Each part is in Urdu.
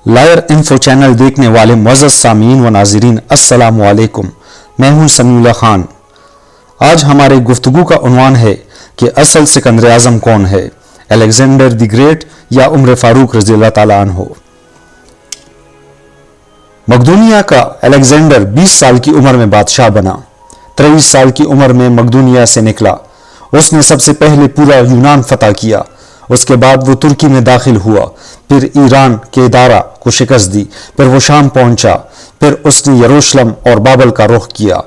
لائر انفو چینل دیکھنے والے معزز سامعین و ناظرین السلام علیکم، میں ہوں سمیع اللہ خان۔ آج ہمارے گفتگو کا عنوان ہے کہ اصل سکندر اعظم کون ہے، الیگزینڈر دی گریٹ یا عمر فاروق رضی اللہ تعالیٰ عنہ۔ مقدونیہ کا الیگزینڈر 20 سال کی عمر میں بادشاہ بنا۔ 23 سال کی عمر میں مقدونیہ سے نکلا۔ اس نے سب سے پہلے پورا یونان فتح کیا، اس کے بعد وہ ترکی میں داخل ہوا، پھر ایران کے دارا کو شکست دی، پھر وہ شام پہنچا، پھر اس نے یروشلم اور بابل کا رخ کیا،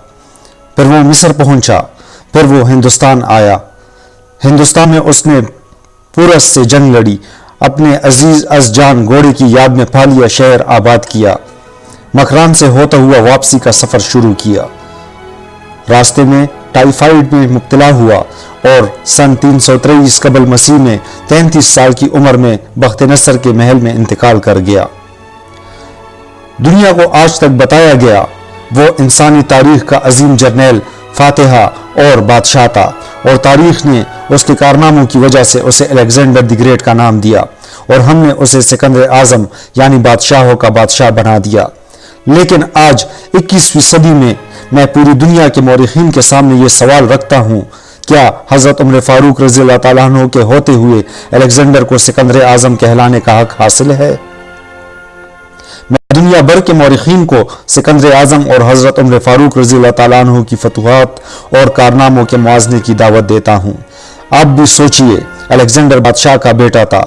پھر وہ مصر پہنچا، پھر وہ ہندوستان آیا۔ ہندوستان میں اس نے پورس سے جنگ لڑی، اپنے عزیز از جان گھوڑے کی یاد میں پھالیا شہر آباد کیا، مکران سے ہوتا ہوا واپسی کا سفر شروع کیا۔ راستے میں ٹائیفائیڈ میں مبتلا ہوا اور سن 323 قبل مسیح میں 33 سال کی عمر میں بخت نصر کے محل میں انتقال کر گیا۔ دنیا کو آج تک بتایا گیا وہ انسانی تاریخ کا عظیم جرنیل، فاتحہ اور بادشاہ تھا، اور تاریخ نے اس کے کارناموں کی وجہ سے اسے الیگزینڈر دی گریٹ کا نام دیا، اور ہم نے اسے سکندر اعظم یعنی بادشاہوں کا بادشاہ بنا دیا۔ لیکن آج 21ویں صدی میں میں پوری دنیا کے مورخین کے سامنے یہ سوال رکھتا ہوں، کیا حضرت عمر فاروق رضی اللہ تعالیٰ عنہ کے ہوتے ہوئے الیگزینڈر کو سکندر اعظم کہلانے کا حق حاصل ہے؟ میں دنیا بھر کے مورخین کو سکندر اعظم اور حضرت عمر فاروق رضی اللہ تعالیٰ عنہ کی فتوحات اور کارناموں کے موازنے کی دعوت دیتا ہوں۔ آپ بھی سوچئے، الیگزینڈر بادشاہ کا بیٹا تھا،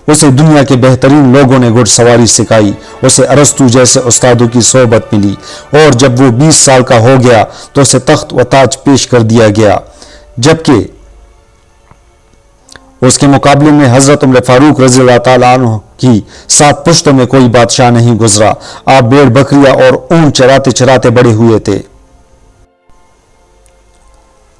اسے دنیا کے بہترین لوگوں نے گھڑ سواری سکھائی، اسے ارسطو جیسے استادوں کی صحبت ملی، اور جب وہ 20 سال کا ہو گیا تو اسے تخت و تاج پیش کر دیا گیا، جبکہ اس کے مقابلے میں حضرت عمر فاروق رضی اللہ تعالیٰ عنہ کی 7 پشتوں میں کوئی بادشاہ نہیں گزرا۔ آپ بھیڑ بکریاں اور اونٹ چراتے چراتے بڑے ہوئے تھے،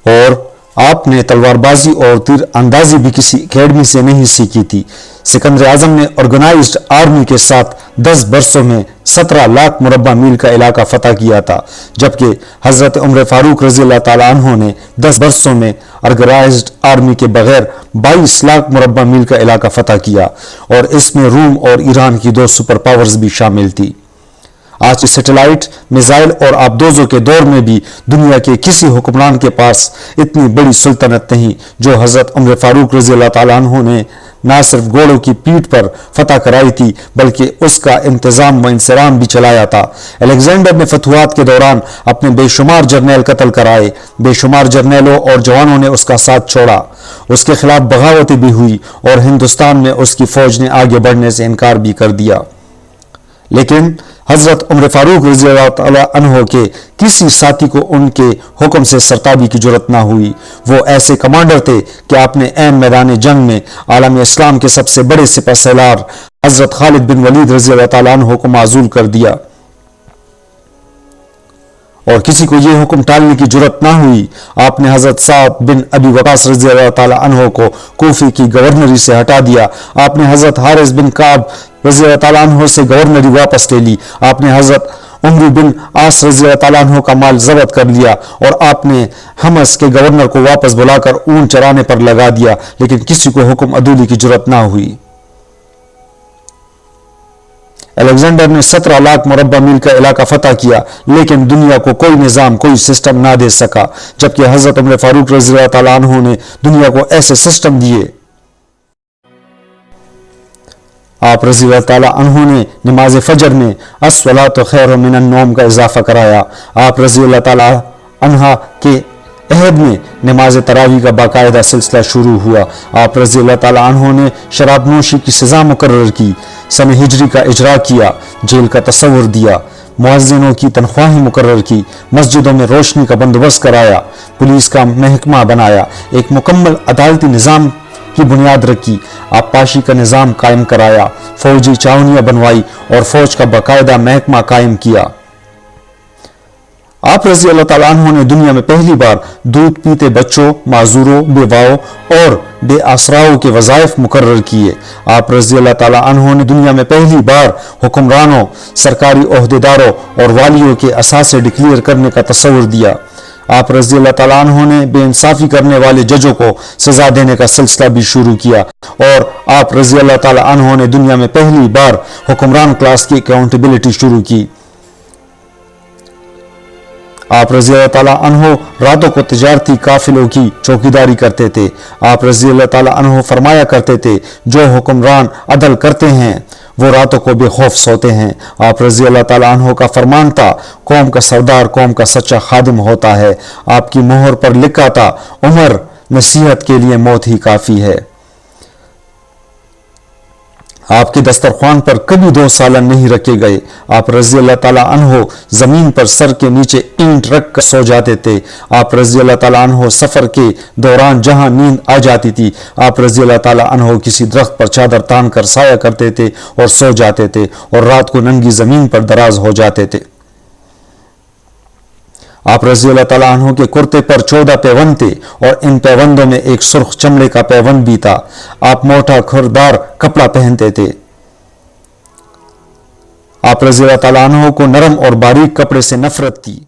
اور آپ نے تلوار بازی اور تیر اندازی بھی کسی اکیڈمی سے نہیں سیکھی تھی۔ سکندر اعظم نے آرگنائزڈ آرمی کے ساتھ 10 برسوں میں 17 لاکھ مربع میل کا علاقہ فتح کیا تھا، جبکہ حضرت عمر فاروق رضی اللہ تعالیٰ عنہ نے 10 برسوں میں آرگنائزڈ آرمی کے بغیر 22 لاکھ مربع میل کا علاقہ فتح کیا، اور اس میں روم اور ایران کی 2 سپر پاورز بھی شامل تھی۔ آج سیٹلائٹ، میزائل اور آبدوزوں کے دور میں بھی دنیا کے کسی حکمران کے پاس اتنی بڑی سلطنت نہیں جو حضرت عمر فاروق رضی اللہ تعالیٰ عنہ نے نہ صرف گھوڑوں کی پیٹھ پر فتح کرائی تھی بلکہ اس کا انتظام و انصرام بھی چلایا تھا۔ الیگزینڈر نے فتوحات کے دوران اپنے بے شمار جرنیل قتل کرائے، بے شمار جرنیلوں اور جوانوں نے اس کا ساتھ چھوڑا، اس کے خلاف بغاوتیں بھی ہوئی، اور ہندوستان میں اس کی فوج نے آگے بڑھنے سے انکار بھی کر دیا۔ لیکن حضرت عمر فاروق رضی اللہ تعالیٰ عنہ کے کسی ساتھی کو ان کے حکم سے سرتابی کی جرت نہ ہوئی۔ وہ ایسے کمانڈر تھے کہ آپ نے عین میدان جنگ میں عالم اسلام کے سب سے بڑے سپہ سالار حضرت خالد بن ولید رضی اللہ تعالیٰ عنہ کو معزول کر دیا، اور کسی کو یہ حکم ٹالنے کی جرت نہ ہوئی۔ آپ نے حضرت سعد بن ابی وقاص رضی اللہ تعالیٰ عنہ کو کوفے کی گورنری سے ہٹا دیا۔ آپ نے حضرت حارث بن کعب رضی اللہ تعالیٰ عنہ سے گورنری واپس لے لی۔ آپ نے حضرت عمرو بن عاص رضی اللہ تعالیٰ عنہ کا مال ضبط کر لیا، اور آپ نے حمص کے گورنر کو واپس بلا کر اونٹ چرانے پر لگا دیا، لیکن کسی کو حکم عدولی کی جرت نہ ہوئی۔ الیگزینڈر نے 17 لاکھ مربع میل کا علاقہ فتح کیا، لیکن دنیا کو کوئی نظام، کوئی سسٹم نہ دے سکا، جبکہ حضرت عمر فاروق رضی اللہ تعالیٰ عنہ نے دنیا کو ایسے سسٹم دیے۔ آپ رضی اللہ تعالیٰ عنہ نے نماز فجر میں الصلاۃ خیر من النوم کا اضافہ کرایا۔ آپ رضی اللہ تعالیٰ عنہ کے عہد میں نماز تراویح کا باقاعدہ سلسلہ شروع ہوا۔ آپ رضی اللہ تعالیٰ عنہ نے شراب نوشی کی سزا مقرر کی، سن ہجری کا اجرا کیا، جیل کا تصور دیا، مؤذنوں کی تنخواہیں مقرر کی، مسجدوں میں روشنی کا بندوبست کرایا، پولیس کا محکمہ بنایا، ایک مکمل عدالتی نظام کی بنیاد رکھی، آبپاشی کا نظام قائم کرایا، فوجی چھاونیاں بنوائی، اور فوج کا باقاعدہ محکمہ قائم کیا۔ آپ رضی اللہ تعالیٰ عنہ نے دنیا میں پہلی بار دودھ پیتے بچوں، معذوروں، بیواؤں اور بے آسراؤں کے وظائف مقرر کیے۔ آپ رضی اللہ تعالیٰ عنہ نے دنیا میں پہلی بار حکمرانوں، سرکاری عہدیداروں اور والیوں کے اثاثے ڈکلیئر کرنے کا تصور دیا۔ آپ رضی اللہ تعالیٰ عنہ نے بے انصافی کرنے والے ججوں کو سزا دینے کا سلسلہ بھی شروع کیا، اور آپ رضی اللہ تعالیٰ عنہ نے دنیا میں پہلی بار حکمران کلاس کی اکاؤنٹیبلٹی شروع کی۔ آپ رضی اللہ تعالیٰ عنہ راتوں کو تجارتی قافلوں کی چوکیداری کرتے تھے۔ آپ رضی اللہ تعالیٰ عنہ فرمایا کرتے تھے، جو حکمران عدل کرتے ہیں وہ راتوں کو بے خوف سوتے ہیں۔ آپ رضی اللہ تعالیٰ عنہ کا فرمان تھا، قوم کا سردار قوم کا سچا خادم ہوتا ہے۔ آپ کی مہر پر لکھا تھا، عمر نصیحت کے لیے موت ہی کافی ہے۔ آپ کے دسترخوان پر کبھی 2 سالن نہیں رکھے گئے۔ آپ رضی اللہ تعالیٰ عنہ زمین پر سر کے نیچے اینٹ رکھ کر سو جاتے تھے۔ آپ رضی اللہ تعالیٰ عنہ سفر کے دوران جہاں نیند آ جاتی تھی، آپ رضی اللہ تعالیٰ عنہ کسی درخت پر چادر تان کر سایہ کرتے تھے اور سو جاتے تھے، اور رات کو ننگی زمین پر دراز ہو جاتے تھے۔ آپ رضی اللہ تعالیٰ عنہ کے کرتے پر 14 پیوند تھے، اور ان پیوندوں میں ایک سرخ چمڑے کا پیوند بھی تھا۔ آپ موٹا کھردار کپڑا پہنتے تھے۔ آپ رضی اللہ تعالیٰ عنہ کو نرم اور باریک کپڑے سے نفرت تھی۔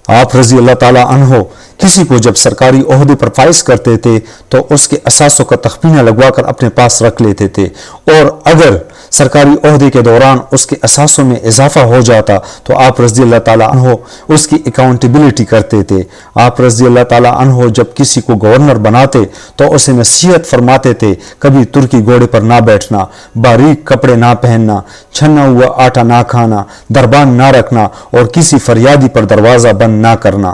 آپ رضی اللہ تعالیٰ عنہ کسی کو جب سرکاری عہدے پر فائز کرتے تھے تو اس کے اثاثوں کا تخمینہ لگوا کر اپنے پاس رکھ لیتے تھے، اور اگر سرکاری عہدے کے دوران اس کے اثاثوں میں اضافہ ہو جاتا تو آپ رضی اللہ تعالیٰ عنہ اس کی اکاؤنٹیبلٹی کرتے تھے۔ آپ رضی اللہ تعالیٰ عنہ جب کسی کو گورنر بناتے تو اسے نصیحت فرماتے تھے، کبھی ترکی گھوڑے پر نہ بیٹھنا، باریک کپڑے نہ پہننا، چھنا ہوا آٹا نہ کھانا، دربان نہ رکھنا، اور کسی فریادی پر دروازہ بند نہ کرنا۔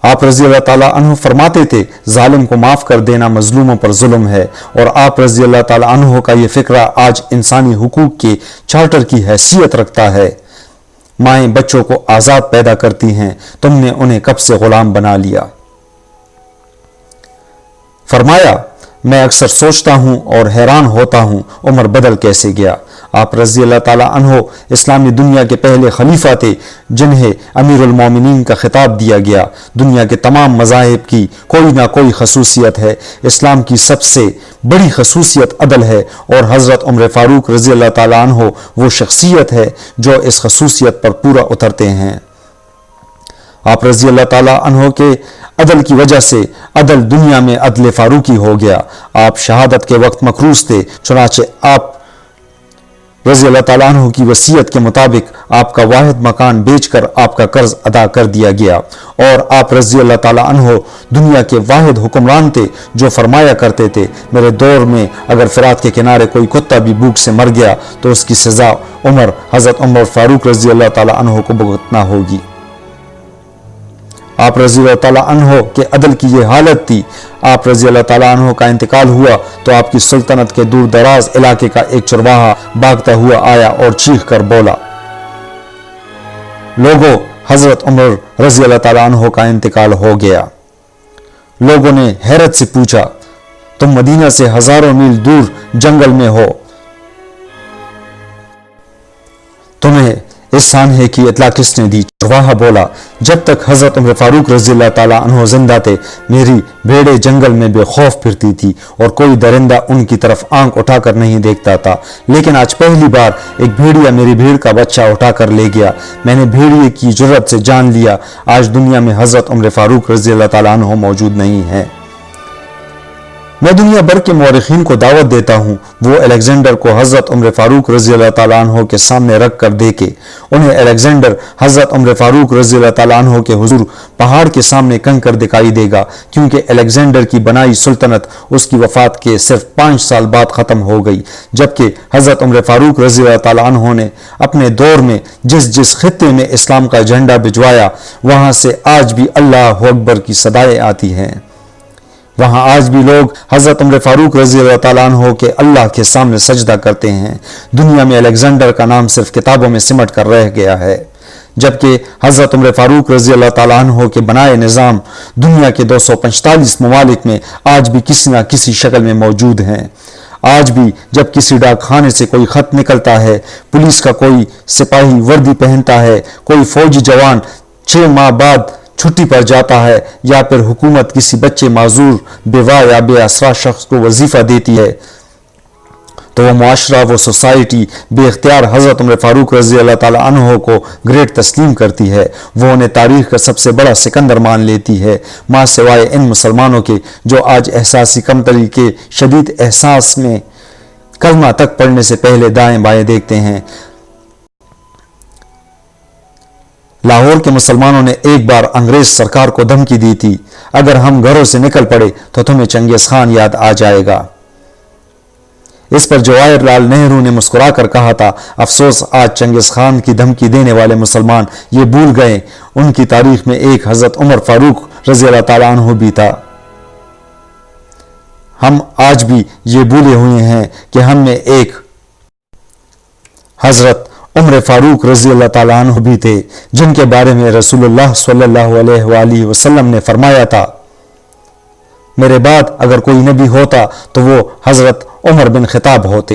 آپ رضی اللہ تعالیٰ عنہ فرماتے تھے، ظالم کو معاف کر دینا مظلوموں پر ظلم ہے، اور آپ رضی اللہ تعالیٰ عنہ کا یہ فقرہ آج انسانی حقوق کے چارٹر کی حیثیت رکھتا ہے۔ مائیں بچوں کو آزاد پیدا کرتی ہیں، تم نے انہیں کب سے غلام بنا لیا۔ فرمایا، میں اکثر سوچتا ہوں اور حیران ہوتا ہوں، عمر بدل کیسے گیا۔ آپ رضی اللہ تعالیٰ عنہ اسلامی دنیا کے پہلے خلیفہ تھے جنہیں امیر المومنین کا خطاب دیا گیا۔ دنیا کے تمام مذاہب کی کوئی نہ کوئی خصوصیت ہے، اسلام کی سب سے بڑی خصوصیت عدل ہے، اور حضرت عمر فاروق رضی اللہ تعالیٰ عنہ وہ شخصیت ہے جو اس خصوصیت پر پورا اترتے ہیں۔ آپ رضی اللہ تعالیٰ عنہ کے عدل کی وجہ سے عدل دنیا میں عدل فاروقی ہو گیا۔ آپ شہادت کے وقت مکروز تھے، چنانچہ آپ رضی اللہ تعالیٰ عنہ کی وصیت کے مطابق آپ کا واحد مکان بیچ کر آپ کا قرض ادا کر دیا گیا، اور آپ رضی اللہ تعالیٰ عنہ دنیا کے واحد حکمران تھے جو فرمایا کرتے تھے، میرے دور میں اگر فرات کے کنارے کوئی کتا بھی بھوک سے مر گیا تو اس کی سزا حضرت عمر فاروق رضی اللہ تعالیٰ عنہ کو بھگتنا ہوگی۔ آپ رضی اللہ تعالیٰ عنہ کے عدل کی یہ حالت تھی۔ آپ رضی اللہ تعالیٰ عنہ کا انتقال ہوا تو آپ کی سلطنت کے دور دراز علاقے کا ایک چرواہا بھاگتا ہوا آیا اور چیخ کر بولا، لوگوں، حضرت عمر رضی اللہ تعالیٰ عنہ کا انتقال ہو گیا۔ لوگوں نے حیرت سے پوچھا، تم مدینہ سے ہزاروں میل دور جنگل میں ہو، تمہیں اس سانحے کی اطلاع کس نے دی؟ چرواہا بولا، جب تک حضرت عمر فاروق رضی اللہ تعالیٰ عنہ زندہ تھے میری بھیڑیں جنگل میں بے خوف پھرتی تھی اور کوئی درندہ ان کی طرف آنکھ اٹھا کر نہیں دیکھتا تھا، لیکن آج پہلی بار ایک بھیڑیا میری بھیڑ کا بچہ اٹھا کر لے گیا۔ میں نے بھیڑیے کی جرأت سے جان لیا، آج دنیا میں حضرت عمر فاروق رضی اللہ تعالیٰ عنہ موجود نہیں ہے۔ میں دنیا بھر کے مورخین کو دعوت دیتا ہوں وہ الیگزینڈر کو حضرت عمر فاروق رضی اللہ تعالیٰ عنہ کے سامنے رکھ کر دیکھے۔ انہیں الیگزینڈر حضرت عمر فاروق رضی اللہ تعالیٰ عنہ کے حضور پہاڑ کے سامنے کنکر دکھائی دے گا، کیونکہ الیگزینڈر کی بنائی سلطنت اس کی وفات کے صرف 5 سال بعد ختم ہو گئی، جبکہ حضرت عمر فاروق رضی اللہ تعالیٰ عنہ نے اپنے دور میں جس خطے میں اسلام کا جھنڈا بھجوایا وہاں سے آج بھی اللہ اکبر کی صدائیں آتی ہیں۔ وہاں آج بھی لوگ حضرت عمر فاروق رضی اللہ تعالیٰ عنہ کے اللہ کے سامنے سجدہ کرتے ہیں۔ دنیا میں الیگزینڈر کا نام صرف کتابوں میں سمٹ کر رہ گیا ہے، جبکہ حضرت عمر فاروق رضی اللہ تعالیٰ عنہ کے بنائے نظام دنیا کے 245 ممالک میں آج بھی کسی نہ کسی شکل میں موجود ہیں۔ آج بھی جب کسی ڈاک خانے سے کوئی خط نکلتا ہے، پولیس کا کوئی سپاہی وردی پہنتا ہے، کوئی فوجی جوان 6 ماہ بعد چھٹی پر جاتا ہے، یا پھر حکومت کسی بچے معذور، بیوہ یا بے آسرا شخص کو وظیفہ دیتی ہے، تو وہ معاشرہ وہ سوسائٹی بے اختیار حضرت عمر فاروق رضی اللہ تعالیٰ عنہ کو گریٹ تسلیم کرتی ہے، وہ انہیں تاریخ کا سب سے بڑا سکندر مان لیتی ہے، ماں سوائے ان مسلمانوں کے جو آج احساسی کمتری کے شدید احساس میں کلمہ تک پڑھنے سے پہلے دائیں بائیں دیکھتے ہیں۔ لاہور کے مسلمانوں نے ایک بار انگریز سرکار کو دھمکی دی تھی، اگر ہم گھروں سے نکل پڑے تو تمہیں چنگیز خان یاد آ جائے گا۔ اس پر جواہر لال نہرو نے مسکرا کر کہا تھا، افسوس آج چنگیز خان کی دھمکی دینے والے مسلمان یہ بھول گئے ان کی تاریخ میں ایک حضرت عمر فاروق رضی اللہ تعالیٰ عنہ بھی تھا۔ ہم آج بھی یہ بھولے ہوئے ہیں کہ ہم نے ایک حضرت عمر فاروق رضی اللہ تعالیٰ عنہ بھی تھے جن کے بارے میں رسول اللہ صلی اللہ علیہ وآلہ وسلم نے فرمایا تھا، میرے بعد اگر کوئی نبی ہوتا تو وہ حضرت عمر بن خطاب ہوتے۔